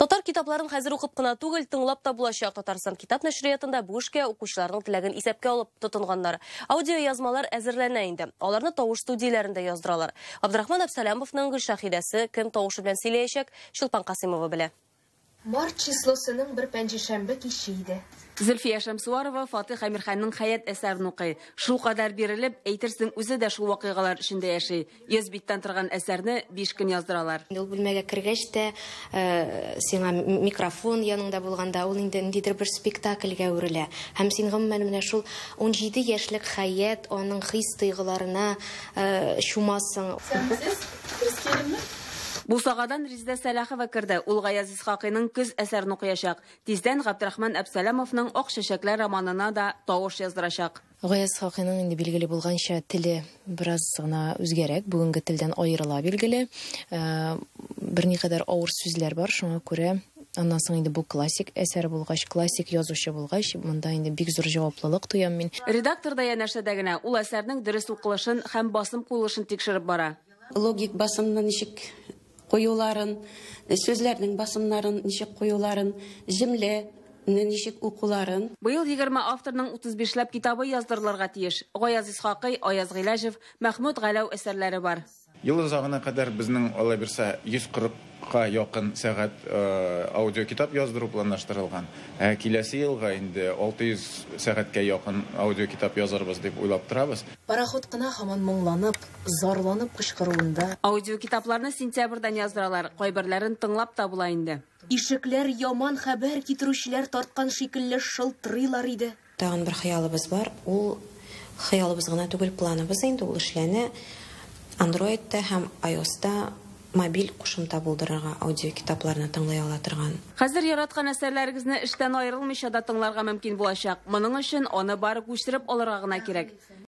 Татар китапларын хәзер укып кына түгел, тыңлап та булачак. Татарстан китап нәшриятында бу эшкә укучыларның теләген исәпкә алып тотынганнар. Аудио язмалар әзерләнә инде. Аларны тавыш студияләрендә яздыралар. Абдрахман Абсалямовның Гөлшахидәсе кем тавышы белән сөйләячәк, Чулпан Касыймова белә. Март числосының бір пәнҗешәмбе киче иде. Зөлфия Шәмсуарова Фатих Әмирханның хәят әсәрен укый. Шул кадәр бирелеп, әйтерсең үзе дә шул вакыйгалар эчендә яши. Йөз биттән торган әсәрне 5 көн яздыралар. Ул бүлмәгә кергәч тә, сиңа микрофон яныңда булганда, ул инде ниндидер бер спектакльгә үрелә. Һәм син гомумән менә шул 17 яшьлек хәят, аның хис тойгыларына чумасың. Бу сагадан Резидә Сәләхова керде. Ул Гаяз Исхакыйның көз әсәрен укыячак. Тиздән Габдрахман Абсалямовның Ак чәчәкләр романына да тавыш яздырачак. Гаяз Исхакыйның инде билгеле булганча теле бераз гына үзгәрәк, бүгенге телдән аерыла билгеле. Берникадәр авыр сүзләр бар, шуңа күрә аннан соң инде бу классик әсәр булгач, классик язучы булгач, монда инде бик зур җаваплылык тоям мин. Редактор да янәшәдә генә ул әсәрнең дөрес укылышын һәм басым куелышын тикшереп бара. Логик басымны ничек куюларын, сүзләрнең басымнарын ничек куюларын, җөмлә ничек укуларын. Быел 20 авторның 35ләп китабы яздырылырга тиеш. Гаяз Исхакый, Аяз Гыйләҗев, Мәхмүд Галәү әсәрләре бар. Ел узагына кадәр безнең алай берсә 140ка якын сәгать аудио китап яздыру планлаштырылган. Киләсе елга инде 600 сәгатькә якын аудио китап язарбыз дип уйлап торабыз. Пароход кына һаман моңланып, зарланып кычкыруында. Аудио китапларны сентябрьдән яздыралар, кайберләрен тыңлап та була инде. Ишекләр яман хәбәр китерүчеләр тарткан шикелле шылтырыйлар иде. Тагын бер хыялыбыз бар. Ул хыялыбыз гына түгел, планыбыз инде, ул эшләнә Android'та һәм iOS'та мобиль кушымта булдырырга аудио китапларны тыңлый ала торган. Хәзер яраткан әсәрләрегезне эштән аерылмыйча да тыңларга мөмкин булачак. Моның өчен аны бары күчереп алырга гына кирәк.